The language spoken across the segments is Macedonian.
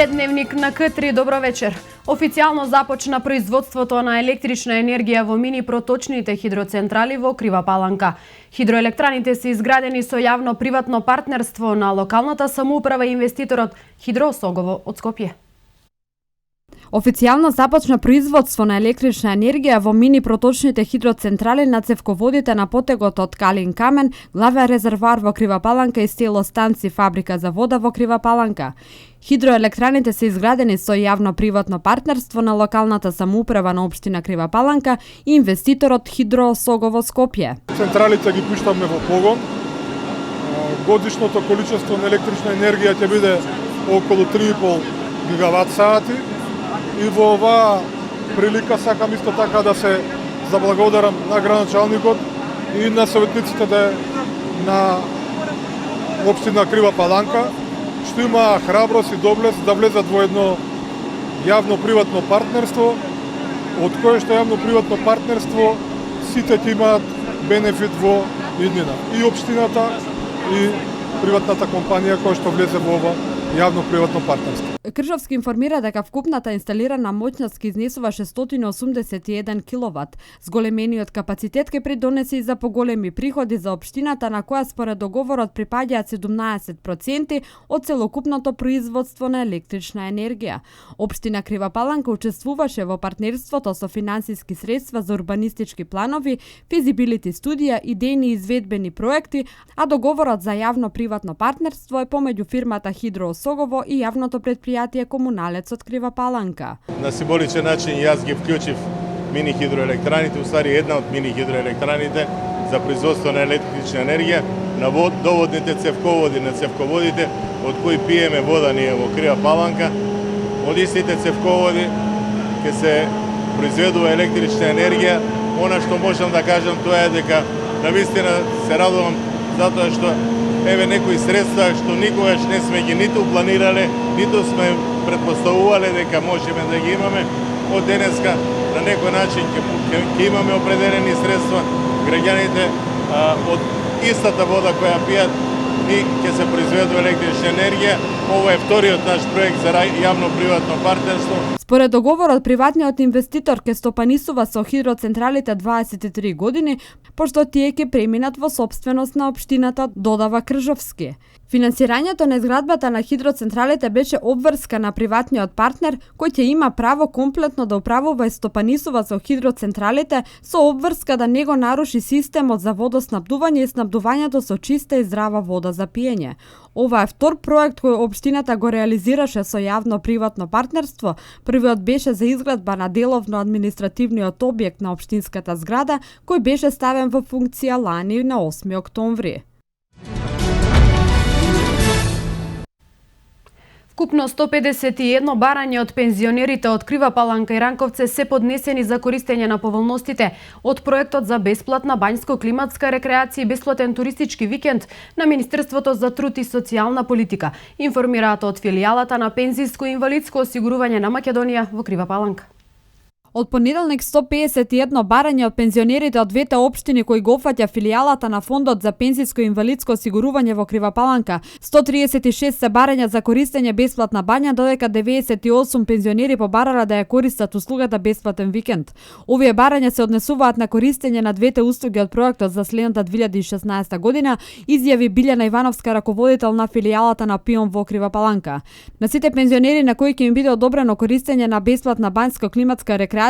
Преддневник на К3, добро вечер. Официјално започна производството на електрична енергија во мини проточните хидроцентрали во Крива Паланка. Хидроелектраните се изградени со јавно-приватно партнерство на локалната самоуправа и инвеститорот Хидросогово од Скопје. Официјално започна производство на електрична енергија во мини проточните хидроцентрали на цевководите на потегот од Калин Камен, главен резервоар во Крива Паланка и стелостанци фабрика за вода во Крива Паланка. Хидроелектраните се изградени со јавно-приватно партнерство на локалната самоуправа на општина Крива Паланка и инвеститорот Хидросогово Скопје. Централите ги пуштаме во погон. Годишното количество на електрична енергија ќе биде околу 3,5 гигават сати. И во оваа прилика сакам исто така да се заблагодарам на градоначалникот и на советниците на општина Крива Паланка, што има храброст и доблест да влезат во едно јавно-приватно партнерство, од кое што јавно-приватно партнерство сите ќе имаат бенефит во иднина. И општината, и приватната компанија која што влезе во ова јавно-приватно партнерство. Кршовски информира дека вкупната инсталирана моќност ќе изнесува 681 киловат. Зголемениот капацитет ќе придонесе и за поголеми приходи за општината, на која според договорот припаѓаат 17% од целокупното производство на електрична енергија. Општина Крива Паланка учествуваше во партнерството со финансиски средства за урбанистички планови, физибилити студија, идејни изведбени проекти, а договорот за јавно-приватно партнерство е помеѓу фирмата Хидросогово и јавното предпријатие Комуналец од Крива Паланка. На символичен начин јас ги вклучив мини хидроелектраните, уствари една од мини хидроелектраните за производство на електрична енергија на доводните цевководи, на цевководите од кои пиеме вода ние во Крива Паланка. Од истите цевководи ќе се произведува електрична енергија. Она што можам да кажам тоа е дека навистина се радувам затоа што еве некои средства што никогаш не сме ги ниту планирале, ниту сме предпоставувале дека можеме да ги имаме. Од денеска на некој начин ќе имаме определени средства. Граѓаните од истата вода која пијат и ќе се произведува електрична енергија. Ова е вториот наш проект за јавно-приватно партнерство. Според договорот, приватниот инвеститор ќе стопанисува со хидроцентралите 23 години, пошто тие ќе преминат во сопственост на општината, додава Кржовски. Финансирањето на изградбата на хидроцентралите беше обврска на приватниот партнер, кој ќе има право комплетно да управува и стопанисува со хидроцентралите, со обврска да не го наруши системот за водоснабдување и снабдувањето со чиста и здрава вода за пиење. Ова е втор проект кој општината го реализираше со јавно-приватно партнерство. Првиот беше за изградба на деловно административниот објект на општинската зграда, кој беше ставен во функција лани на 8 октомври. Вкупно 151 барања од пензионерите од Крива Паланка и Ранковце се поднесени за користење на поволностите од проектот за бесплатна бањско-климатска рекреација и бесплатен туристички викенд на Министерството за труд и социјална политика, информираат од филијалата на Пензиско и инвалидско осигурување на Македонија во Крива Паланка. Од понеделник 151 барања од пензионерите од двете општини кои го опфаќа филијалата на Фондот за пензиско и инвалидско осигурување во Крива Паланка. 136 се барања за користење бесплатна бања, додека 98 пензионери побарале да ја користат услугата бесплатен викенд. Овие барања се однесуваат на користење на двете услуги од проектот за следната 2016 година, изјави Билјана Ивановска, раководител на филијалата на ПИОМ во Крива Паланка. На сите пензионери на кои ќе им биде одобрено користење на бесплатна бањско-климатска рекреација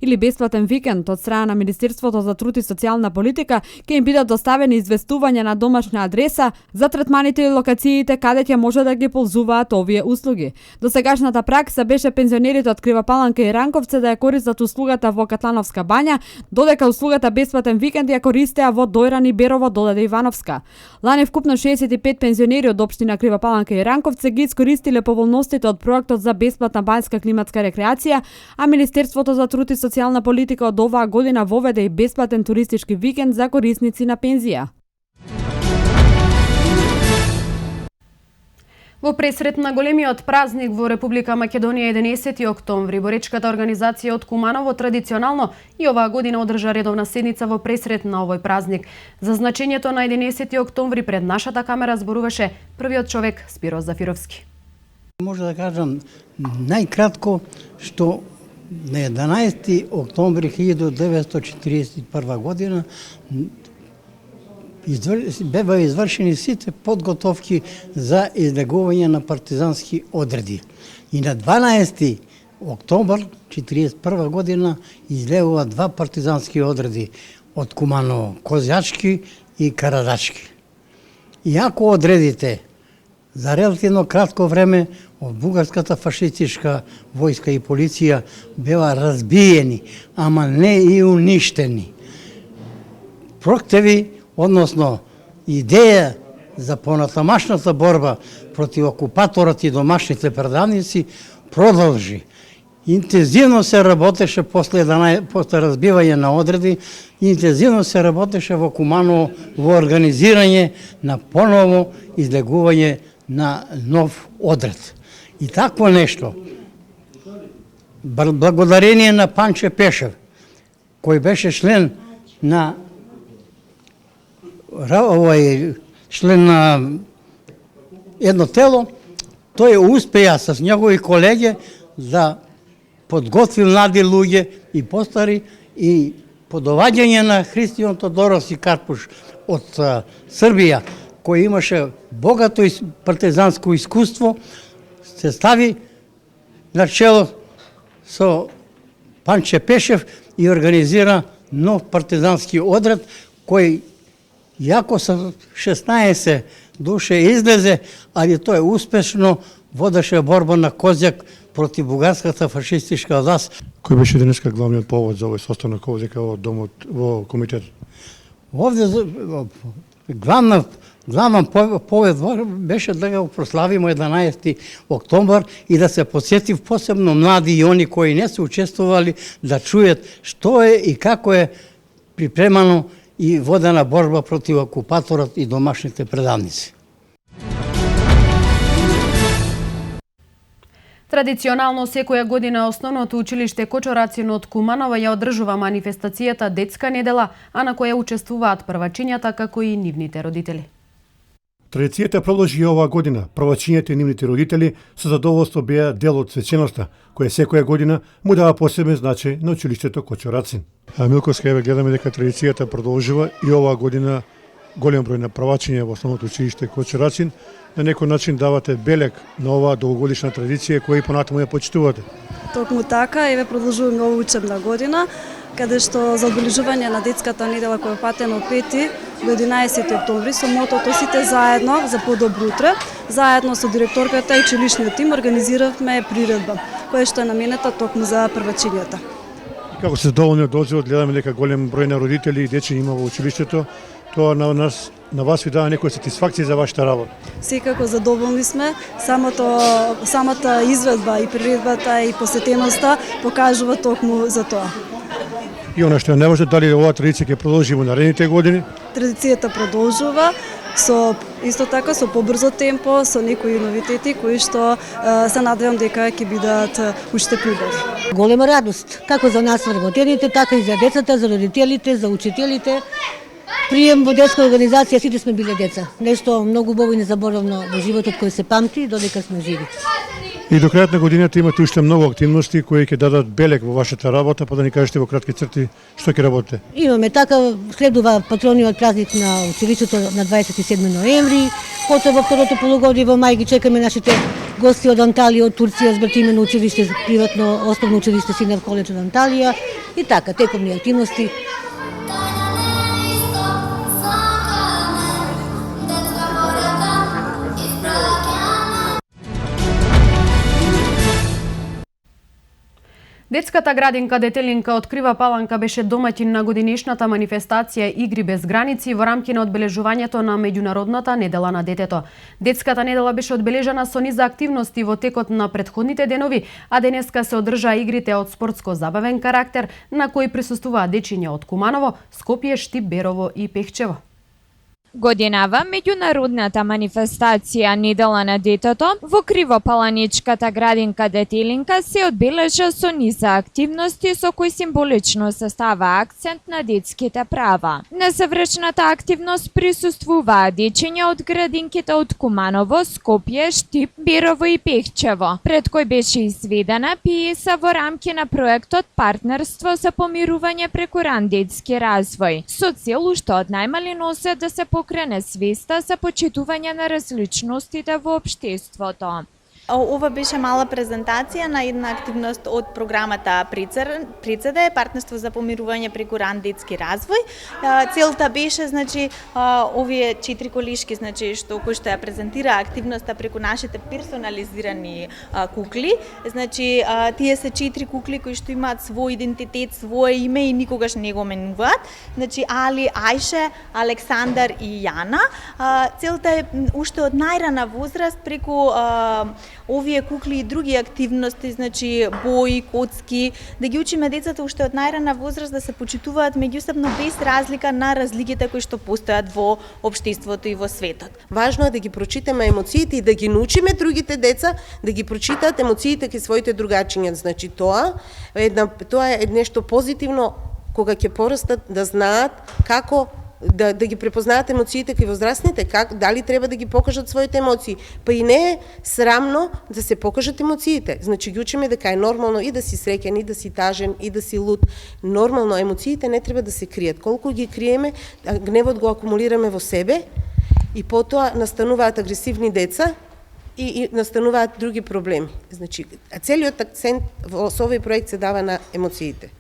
или бесплатен викенд од страна на Министерството за труд и социјална политика ќе им бидат доставени известувања на домашна адреса за третманите и локациите каде ќе може да ги ползуваат овие услуги. Досегашната пракса беше пензионерите од Крива Паланка и Ранковце да ја користат услугата во Катлановска бања, додека услугата бесплатен викенд ја користеа во Дојран и Берово, додаде Ивановска. Лани вкупно 65 пензионери од општина Крива Паланка и Ранковце ги искористиле поволностите од проектот за бесплатна бањска климатска рекреација, а Министерството за труд и социјална политика од оваа година воведе и бесплатен туристички викенд за корисници на пензија. Во пресрет на големиот празник во Република Македонија 11 октомври, боречката организација од Куманово традиционално и оваа година одржа редовна седница во пресрет на овој празник. За значењето на 11 октомври пред нашата камера зборуваше првиот човек Спироз Зафировски. Може да кажам најкратко што на 11. октомври 1941 година беа извршени сите подготовки за излегување на партизански одреди. И на 12. октомвр 1941 година излегува два партизански одреди од Куманово, Козјачки и Карадачки. Иако одредите за релативно кратко време од бугарската фашистичка војска и полиција беа разбиени, ама не и уништени. Проктеви, односно идеја за понатамашната борба против окупаторот и домашните предавници продолжи. Интензивно се работеше после разбивање на одреди, интензивно се работеше во Куманово во организирање на поново излегување на нов одред. И такво нешто, благодарение на Панче Пешев, кој беше член на едно тело, тој успеа с негови колеги да подготви млади луѓе и постари и по доваѓање на Христијан Тодоров и Карпуш од Србија, кој имаше богато партизанско искуство, се стави на чело со Панче Пешев и организира нов партизански одред, кој јако со 16 душе излезе, али тој успешно водеше борба на Козјак против бугарската фашистичка власт. Кој беше денеска главниот повод за овој состанок овде во домот, во комитет? Овде главен повод беше да го прославимо 11. октомвр и да се подсетив посебно млади и они кои не се учествували да чујат што е и како е припремано и водена борба против окупаторот и домашните предавници. Традиционално секоја година основното училиште Кочорацин од Куманово ја одржува манифестацијата Детска недела, а на која учествуваат првачињата како и нивните родители. Традицијата продолжи и оваа година. Првачињата и нивните родители со задоволство беа дел од свеченоста, која секоја година му дава посебен значај на училиштето Кочорацин. Милковска, еве гледаме дека традицијата продолжува и оваа година голем број на првачиња во основното училиште Кочорацин. На некој начин давате белег на оваа долгогодишна традиција која и понатаму ја почитувате. Токму така, еве продолжуваме оваа учебна година, каде што за одбележување на детската недела која е патена од 5 до 11 октомври со мотото "Сите заедно за подобро утре", заедно со директорката и училишниот тим организиравме приредба, која што е наменета токму за првачињата. Како се задоволни од одзивот, гледаме дека голем број на родители и дечи има во училиштето, тоа на вас ви дава некоја сатисфакција за вашата работа? Секако задоволни сме, самата изведба и приредбата и посетеноста покажува токму за тоа. И она што е најважно, дали оваа традиција ќе продолжи во наредните години? Традицијата продолжува со исто така со побрзо темпо, со некои новитети кои што се надевам дека ќе бидат уште поубави. Голема радост, како за нас вработените, така и за децата, за родителите, за учителите. Прием во детска организација, сите сме биле деца. Нешто многу убаво и незаборавно во животот кој се памти додека сме живи. И до крајот на годината имате уште многу активности кои ќе дадат белег во вашата работа, па да ни кажете во кратки црти што ќе работите. Имаме така, следува патрониот празник на училиштето на 27 ноември, потоа во второто полугодие во мај ги чекаме нашите гости од Анталија, од Турција, збратиме на училиште, приватно основно училиште Синар коледж од Анталија и така, текомни активности. Детската градинка Детелинка од Крива Паланка беше домаќин на годинешната манифестација Игри без граници во рамки на одбележувањето на меѓународната недела на детето. Детската недела беше одбележана со низ активности во текот на претходните денови, а денеска се одржаа игрите од спортско-забавен карактер, на кои присуствуваа дечиња од Куманово, Скопје, Штип, Берово и Пехчево. Годинава, меѓународната манифестација Недела на детето во Кривопаланичката градинка Детелинка се одбележа со низа активности со кои символично се става акцент на детските права. На завршната активност присуствуваа дечиња од градинките од Куманово, Скопје, Штип, Берово и Пехчево, пред кој беше изведена пиеса во рамки на проектот Партнерство за помирување преку ран детски развој, со цел уште од најмали носе да се покрене свеста за почитување на различностите во општеството. Ова беше мала презентација на една активност од програмата Прицеде, Партнерство за помирување преку ран детски развој. Целта беше, овие 4 колишки, кои што ја презентира активноста преку нашите персонализирани кукли. Тие се 4 кукли кои што имаат свој идентитет, своје име и никогаш не го менуваат. Али, Ајше, Александар и Јана. Целта е уште од најрана возраст преку овие кукли и други активности, бои, коцки, да ги учиме децата уште од најрана возраст да се почитуваат меѓусебно без разлика на разликите кои што постојат во општеството и во светот. Важно е да ги прочитаме емоциите и да ги научиме другите деца да ги прочитаат емоциите кај своите другачиња. Тоа е нешто позитивно кога ќе порастат да знаат како да ги препознаат емоциите кај возрастните, дали треба да ги покажат своите емоции. Па и не е срамно да се покажат емоциите. Ги учиме дека е нормално и да си среќен, и да си тажен, и да си луд. Нормално, емоциите не треба да се кријат. Колку ги криеме, гневот го акумулираме во себе и потоа настануваат агресивни деца и настануваат други проблеми. Целиот акцент во овој проект се дава на емоциите.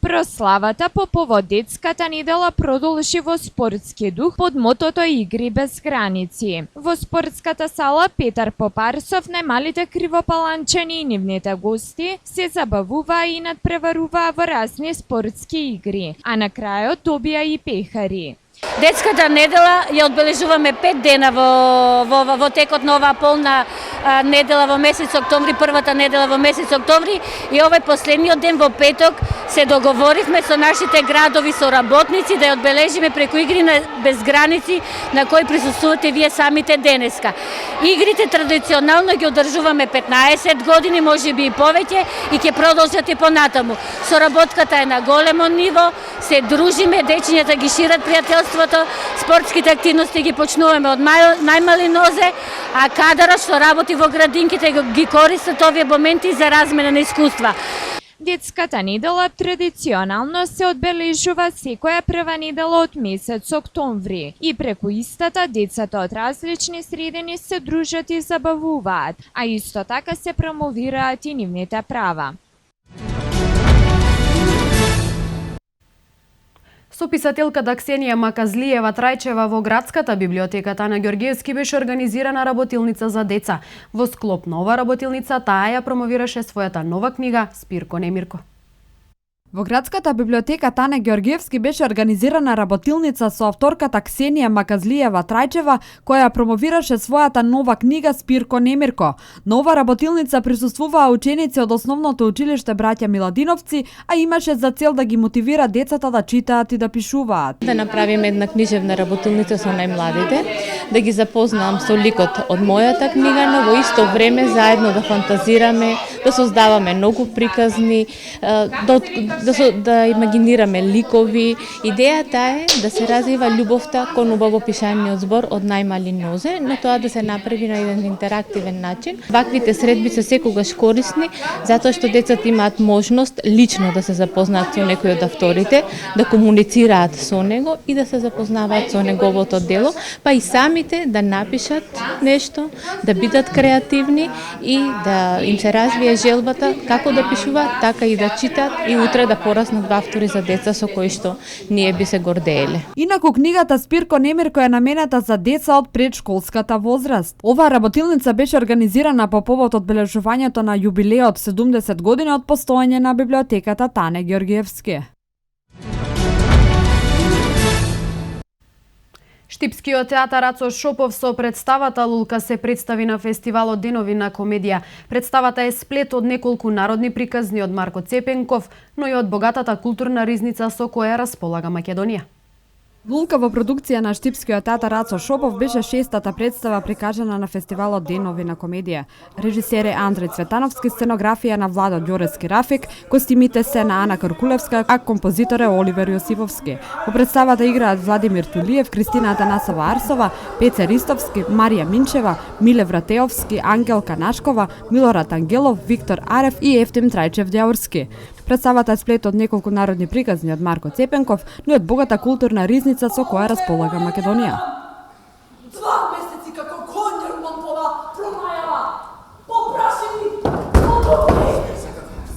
Прославата по повод детската недела продолжи во спортски дух под мотото Игри без граници. Во спортската сала Петар Попарсов, најмалите кривопаланчани и нивните гости се забавуваа и надпреваруваа во разни спортски игри, а на крајот добија и пехари. Детската недела ја одбележуваме 5 дена во текот на оваа полна недела во месец октомври, првата недела во месец октомври, и овој последниот ден во петок се договоривме со нашите градови соработници да ја одбележиме преку Игри без граници, на кои присуствувате вие самите денеска. Игрите традиционално ги одржуваме 15 години, можеби и повеќе, и ќе продолжат и понатаму. Соработката е на големо ниво, се дружиме, дечињата ги шират пријателството, спортските активности ги почнуваме од најмали нозе, а кадарот што работи во градинките ги користат овие моменти за размена на искуства. Детската недела традиционално се одбележува секоја прва недела од месец октомври и преку истата децата од различни средини се дружат и забавуваат, а исто така се промовираат и нивните права. Сописателката Ксенија Маказлиева Трајчева во градската библиотека Тана Ѓорѓиевски беше организирана работилница за деца. Во склоп на ова работилница таа ја промовираше својата нова книга Спирко Немирко. Во градската библиотека Тане Ѓорѓиевски беше организирана работилница со авторката Ксенија Маказлиева Трајчева, која промовираше својата нова книга Спирко Немирко. На ова работилница присуствуваа ученици од основното училиште Браќа Миладиновци, а имаше за цел да ги мотивира децата да читаат и да пишуваат. Да направиме една книжевна работилница со најмладите, да ги запознам со ликот од мојата книга, но во исто време заедно да фантазираме, да создаваме многу приказни, да имагинираме ликови. Идејата е да се развива љубовта кон убаво пишаниот збор од најмали нозе, но тоа да се направи на еден интерактивен начин. Ваквите средби се секогаш корисни, затоа што децата имаат можност лично да се запознаат со некој од авторите, да комуницираат со него и да се запознаваат со неговото дело, па и самите да напишат нешто, да бидат креативни и да им се развие желбата како да пишуваат, така и да читат и утре да пораснат автори за деца со кои што ние би се гордееле. Инаку книгата Спирко Немирко е наменета за деца од предшколската возраст. Оваа работилница беше организирана по повод одбележувањето на јубилеот 70 години од постоење на библиотеката Тане Ѓорѓиевски. Штипскиот театар Ацо Шопов со представата Лулка се представи на фестивалот Денови на комедија. Представата е сплет од неколку народни приказни од Марко Цепенков, но и од богатата културна ризница со која располага Македонија. Лулка во продукција на штипскиот театар Рацо Шопов беше шестата представа прикажана на фестивалот Денови на комедија. Режисер е Андреј Цветановски, сценографија на Владо Ѓорески Рафик, костимите се на Ана Каркулевска, а композитор е Оливер Јосифовски. Во представата играат Владимир Тулиев, Кристина Атанасова Арсова, Пеце Ристовски, Марија Минчева, Миле Вратеовски, Ангелка Нашкова, Милорад Ангелов, Виктор Арев и Ефтим Трајчев Ѓаурски. Представата е сплет од неколку народни приказни од Марко Цепенков, но и од богата културна ризница со која располага Македонија. 2 месеци како конјер мампова промајава. Попраши ми,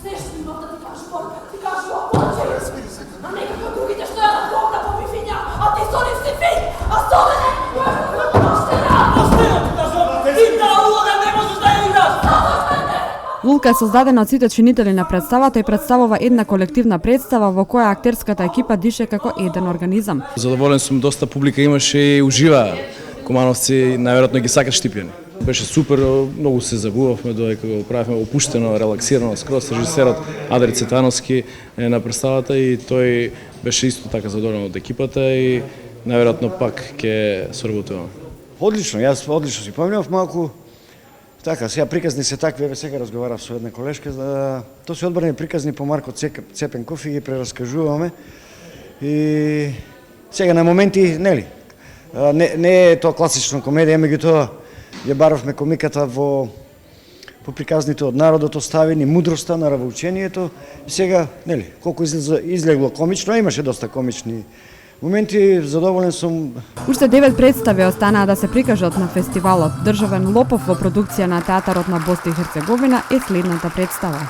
се што имам да ти кажу, порка, ти кажу опоче. А не како другите што ја добра по бифиња, а ти со нив си фин, а со мене, поштена, ти таа улога не можеш да ја играш. Лулка е создадена од сите чинители на представата и представува една колективна представа во која актерската екипа дише како еден организам. Задоволен сум, доста публика имаше и ужива. Кумановци најверојатно ги сакат Штипјани. Беше супер, многу се забавувавме додека го правевме опуштено, релаксирано, скроз режисерот Андреј Цветановски е на представата и тој беше исто така задоволен од екипата и најверојатно пак ќе соработуваме. Одлично, јас одлично си поминав малку. Така, сега приказни се такви, еве сега разговарав со една колешка, тоа се одбрани приказни по Марко Цепенков и ги прераскажуваме. И сега на моменти, нели, не е тоа класична комедија, меѓутоа ја баравме комиката по приказните од народот, оставени, мудроста на равоучението. И сега, нели, колку излегло комично, имаше доста комични моменти, задоволен сум. Уште 9 представи останаа да се прикажат на фестивалот. Државен Лопов во продукција на Театарот на Босна и Херцеговина е следната представа.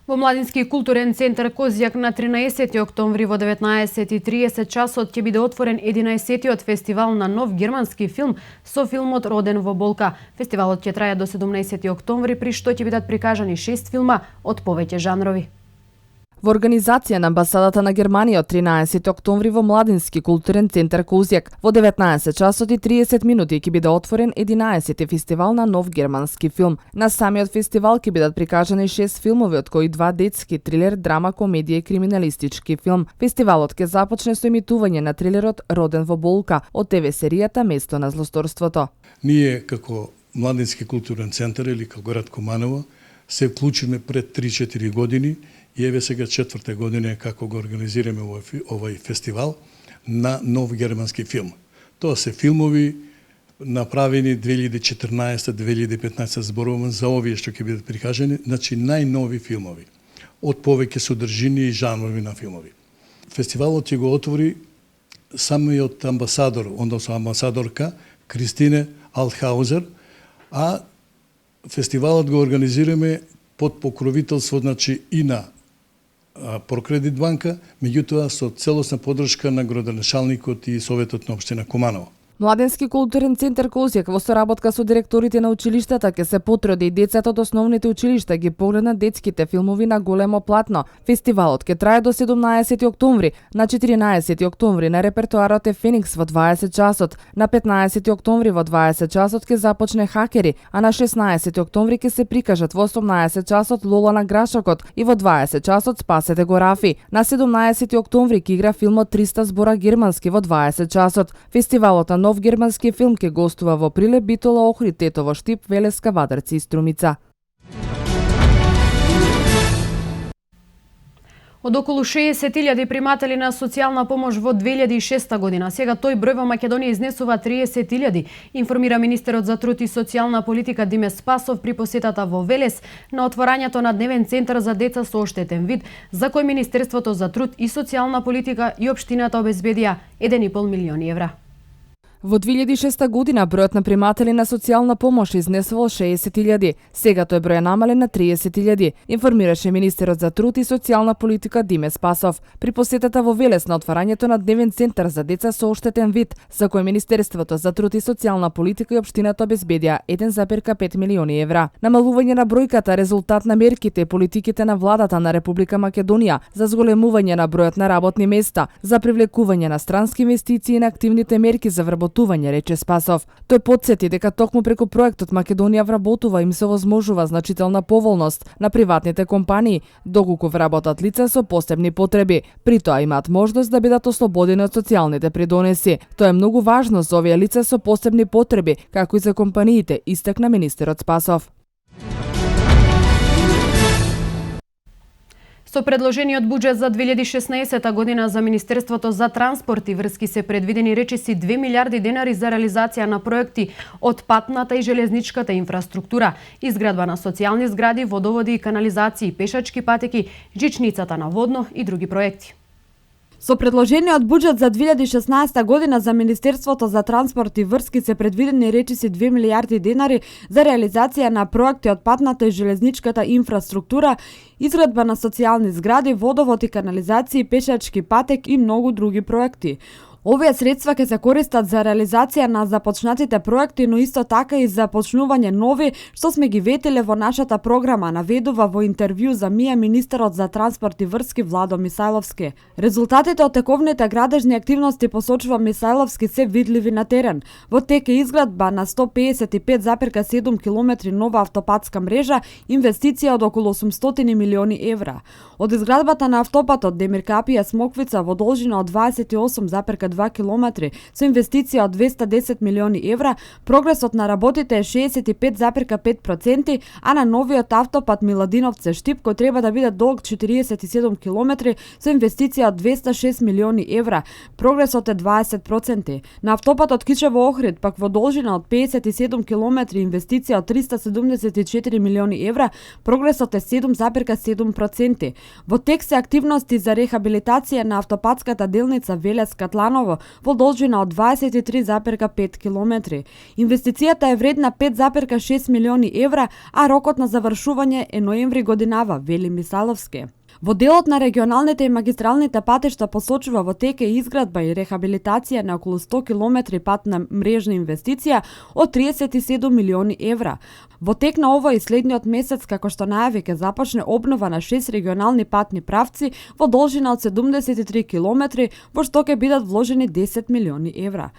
Во Младински културен центар Козјак на 13 октомври во 19:30 часот ќе биде отворен 11-тиот фестивал на нов германски филм со филмот Роден во болка. Фестивалот ќе трае до 17 октомври, при што ќе бидат прикажани 6 филма од повеќе жанрови. Во организација на амбасадата на Германија од 13 октомври во Младински културен центар Козјак во 19 часот и 30 минути ќе биде отворен 11-ти фестивал на нов германски филм. На самиот фестивал ќе бидат прикажани 6 филмови, од кои 2 детски, трилер, драма, комедија и криминалистички филм. Фестивалот ќе започне со емитување на трилерот Роден во болка од ТВ серијата Место на злосторството. Ние како Младински културен центар или како град Куманово се вклучиме пред 3-4 години и еве сега 4-та година како го организираме овој фестивал на нов германски филм. Тоа се филмови направени 2014-2015, зборувам за овие што ќе бидат прикажани, значи најнови филмови од повеќе содржини и жанрови на филмови. Фестивалот ќе го отвори самиот амбасадор, односно амбасадорка Кристине Алтхаузер, а фестивалот го организираме под покровителство, значи и на Прокредит банка, меѓутоа со целосна поддршка на градоначалникот и Советот на општина Куманово. Младенски културен центар Козјак во соработка со директорите на училиштата ќе се потруди и децата од основните училишта ги погледнат детските филмови на големо платно. Фестивалот ќе трае до 17 октомври, на 14 октомври на репертоарот е Феникс во 20 часот, на 15 октомври во 20 часот ќе започне Хакери, а на 16 октомври ќе се прикажат во 18 часот Лола на Грашокот и во 20 часот Спасете го Рафи. На 17 октомври ќе игра филмот 300 збора германски во 20 часот. Фестивалот на нов германски филм ќе гостува во Прилеп, Битола, Охрид, Тетово, Штип, Велеска, Вадарци и Струмица. Од околу 60.000 приматели на социјална помош во 2006 година, сега тој број во Македонија изнесува 30.000, информира министерот за труд и социјална политика Диме Спасов при посетата во Велес на отворањето на дневен центар за деца со оштетен вид, за кој Министерството за труд и социјална политика и општината обезбедија 1,5 милиони евра. Во 2006 година бројот на приматели на социјална помош изнесувал 60.000, сега тој број е намален на 30.000, информираше министерот за труд и социјална политика Диме Спасов при посетата во Велес на отворањето на дневен центар за деца со оштетен вид, за кој Министерството за труд и социјална политика и општината обезбедија 1,5 милиони евра. Намалување на бројката резултат на мерките и политиките на владата на Република Македонија за зголемување на бројот на работни места, за привлекување на странски инвестиции и на активните мерки за вработување вработување, рече Спасов. Тој потсети дека токму преку проектот Македонија вработува им се возможува значителна поволност на приватните компании, доколку вработат лица со посебни потреби. При тоа имаат можност да бидат ослободени од социјалните придонеси. Тоа е многу важно за овие лица со посебни потреби, како и за компаниите, истакна министерот Спасов. Со предложениот буџет за 2016 година за Министерството за транспорт и врски се предвидени речиси 2 милиарди денари за реализација на проекти од патната и железничката инфраструктура, изградба на социјални згради, водоводи и канализации, пешачки патеки, жичницата на водно и други проекти. Со предложениот буџет за 2016 година за Министерството за транспорт и врски се предвидени речиси 2 милиарди денари за реализација на проекти од патната и железничката инфраструктура, изградба на социјални згради, водовод и канализации, пешачки патек и многу други проекти. Овие средства ќе се користат за реализација на започнатите проекти, но исто така и за почнување нови, што сме ги ветиле во нашата програма, наведува во интервју за МИА министерот за транспорт и врски Владо Мисајловски. Резултатите од тековните градежни активности, посочува Мисајловски, се видливи на терен. Во тек е изградба на 155,7 километри нова автопатска мрежа, инвестиција од околу 800 милиони евра. Од изградбата на автопатот Демир Капија Смоквица во должина од 28,2 километри со инвестиција од 210 милиони евра, прогресот на работите е 65,5%, а на новиот автопат Миладиновце Штип, кој треба да биде долг 47 километри со инвестиција од 206 милиони евра, прогресот е 20%. На автопатот Кичево Охрид, пак во должина од 57 километри, инвестиција од 374 милиони евра, прогресот е 7,7%. Во тек се активности за рехабилитација на автопатската делница Велес-Катланово во должина од 23,5 километри. Инвестицијата е вредна 5,6 милиони евра, а рокот на завршување е ноември годинава, вели Мисаловски. Во делот на регионалните и магистралните патишта, посочува, во тек е изградба и рехабилитација на околу 100 километри патна мрежна инвестиција од 37 милиони евра. Во тек на овој и следниот месец, како што најави, ќе започне обнова на 6 регионални патни правци во должина од 73 километри, во што ќе бидат вложени 10 милиони евра.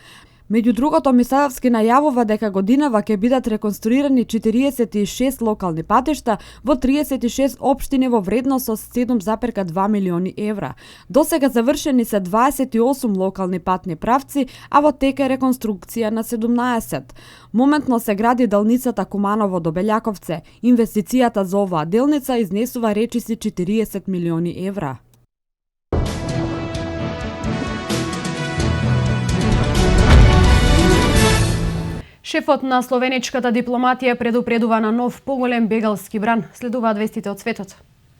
Меѓу другото, Мисајловски најавува дека годинава ќе бидат реконструирани 46 локални патишта во 36 општини во вредност од 7,2 милиони евра. Досега завршени се 28 локални патни правци, а во тек е реконструкција на 17. Моментно се гради делницата Куманово до Белјаковце. Инвестицијата за оваа делница изнесува речиси 40 милиони евра. Шефот на словеничката дипломатија предупредува на нов поголем бегалски бран. Следуваат вестите од светот.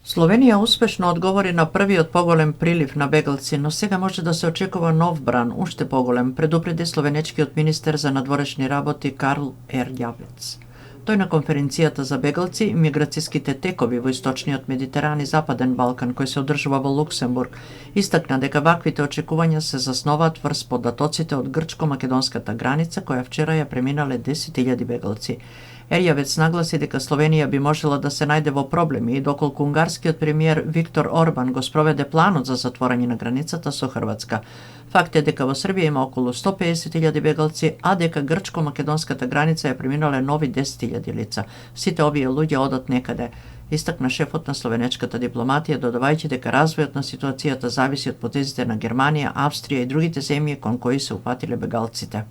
Словенија успешно одговори на првиот поголем прилив на бегалци, но сега може да се очекува нов бран, уште поголем, предупреди словенечкиот министер за надворешни работи Карл Ерјавец. Тој на конференцијата за бегалци и миграцијските текови во источниот Медитеран и Западен Балкан, кој се одржува во Луксембург, истакна дека ваквите очекувања се заснуваат врз податоците од грчко-македонската граница, која вчера ја преминале 10.000 бегалци. Ерјавец нагласи дека Словенија би можела да се најде во проблеми и доколку унгарскиот премиер Виктор Орбан го спроведе планот за затворање на границата со Хрватска. Факт е дека во Србија има околу 150.000 бегалци, а дека грчко-македонската граница ја преминале нови 10.000 лица. Сите овие луѓе одат некаде, истакна шефот на словенечката дипломатија, додавајќи дека развојот на ситуацијата зависи од потезите на Германија, Австрија и другите земји кон кои се упатиле бегалците.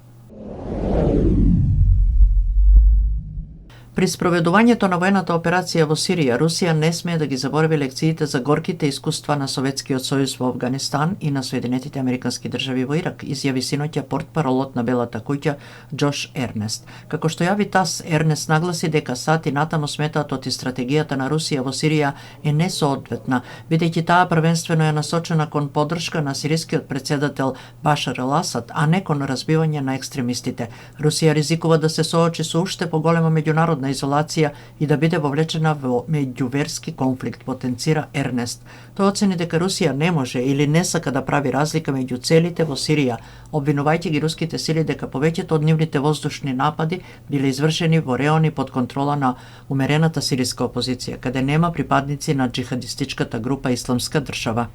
При спроведувањето на воената операција во Сирија, Русија не смее да ги заборави лекциите за горките искуства на Советскиот сојуз во Авганистан и на Соединетите Американски држави во Ирак, изјави синоќа портпаролот на Белата куќа Џош Ернест. Како што јави ТАС, Ернест нагласи дека САД и натаму сметаат и стратегијата на Русија во Сирија е несоодветна, бидејќи таа првенствено е насочена кон поддршка на сирискиот председател Башар ел Асад, а не кон разбивање на екстремистите. Русија ризикува да се соочи со уште поголема меѓународна изолација и да биде вовлечена во меѓуверски конфликт, потенцира Ернест. Тој оцени дека Русија не може или не сака да прави разлика меѓу целите во Сирија, обвинувајќи ги руските сили дека повеќето од нивните воздушни напади биле извршени во реони под контрола на умерената сириска опозиција, каде нема припадници на джихадистичката група Исламска држава.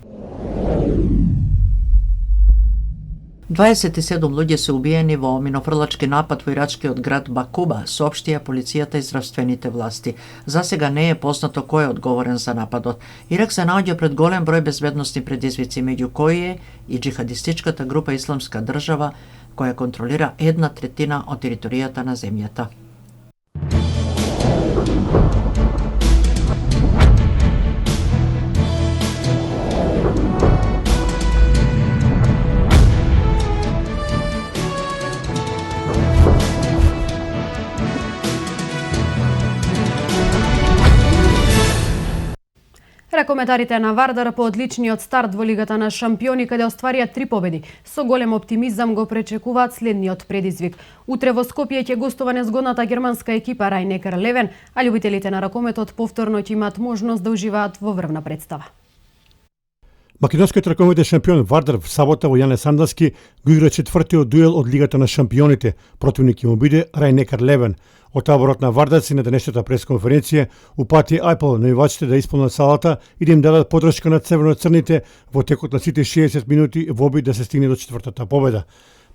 27 луѓе се убиени во минофрлачки напад во ирачкиот град Бакуба, соопштија полицијата и здравствените власти. За сега не е познато кој е одговорен за нападот. Ирак се наоѓа пред голем број безбедносни предизвици, меѓу кои е и джихадистичката група Исламска држава, која контролира 1/3 од територијата на земјата. Ракометарите на Вардар по одличниот старт во Лигата на шампиони, каде остварија 3 победи, со голем оптимизам го пречекуваат следниот предизвик. Утре во Скопје ќе гостува незгодната германска екипа Райн-Некер Левен, а љубителите на ракометот повторно ќе имаат можност да уживаат во врвна представа. Македонскиот ракометен шампион Вардар в сабота во Јане Сандалски го игра четвртиот дуел од Лигата на шампионите. Противник ќе му биде Райн-Некер Левен. Од таборот на Вардарци на денешната пресконференција упати апел на навивачите да исполнат салата и да им дадат подршка на црвено-црните во текот на сите 60 минути во обид да се стигне до четвртата победа.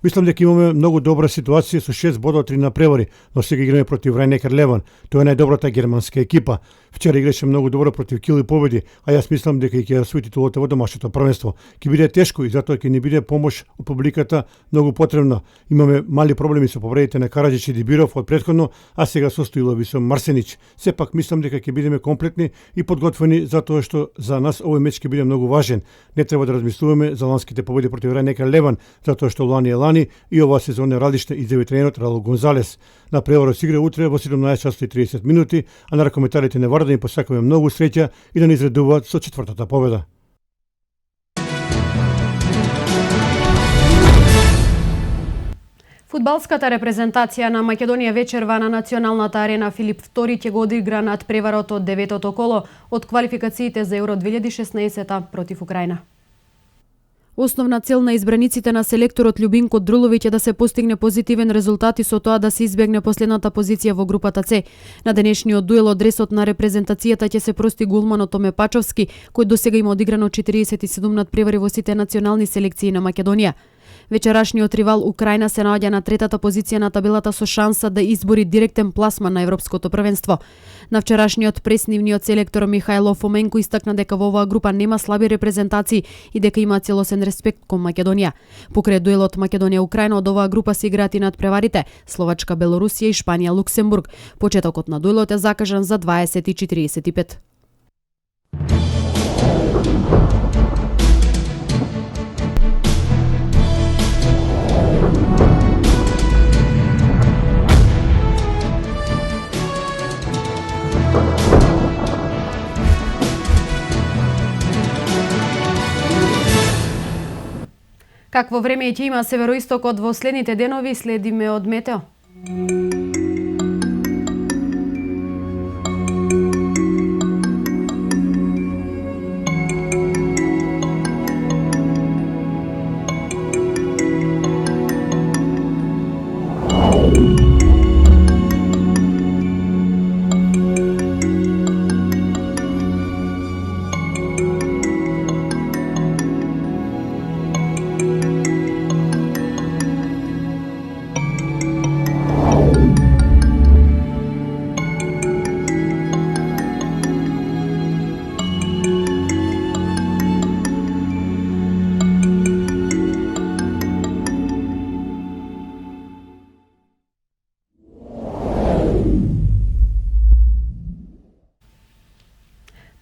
Мислам дека имаме многу добра ситуација со 6 бодови на превори, но сега играме против Райн-Некер Левен. Тоа е најдобрата германска екипа. Вчера играше многу добро против Кил и победи, а јас мислам дека ќе освои титулата во домашното првенство. Ќе биде тешко и затоа ќе ни биде помош од публиката многу потребна. Имаме мали проблеми со повредите на Караджич и Дибиров од претходно, а сега со Стоилови со Марсенич. Сепак мислам дека ќе бидеме комплетни и подготвени затоа што за нас овој меч ќе биде многу важен. Не треба да размислуваме за ланските победи против Райн-Некер Левен, затоа што лани е лани и оваа сезона различна изјави тренерот Раул Гонзалес. На преворот се игра утре во 17:30 минути, а на ракометарите на Вардар да им посакуваме многу среќа и да не изредуваат со четвртата победа. Фудбалската репрезентација на Македонија вечерва на националната арена Филип II ќе го одигра над преварот од 9-то коло од квалификациите за Евро 2016 против Украина. Основна цел на избраниците на селекторот Љубинко Друловиќ е да се постигне позитивен резултат и со тоа да се избегне последната позиција во групата С. На денешниот дуел адресот на репрезентацијата ќе се прости голманот Томе Пачовски, кој досега има одиграно 47 надпревари во сите национални селекции на Македонија. Вечерашниот ривал Украина се наоѓа на третата позиција на табелата со шанса да избори директен пласман на Европското првенство. На вчерашниот преснивниот селектор Михајло Фоменко истакна дека во оваа група нема слаби репрезентации и дека има целосен респект кон Македонија. Покрај дуелот Македонија-Украина од оваа група се играат и надпреварите Словачка, Белорусија и Шпанија, Луксембург. Почетокот на дуелот е закажан за 20:45. Какво време ќе има североистокот во следните денови, следиме од Метео.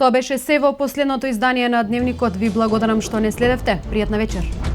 Тоа беше се во последното издание на Дневникот. Ви благодарам што не следевте. Пријатна вечер.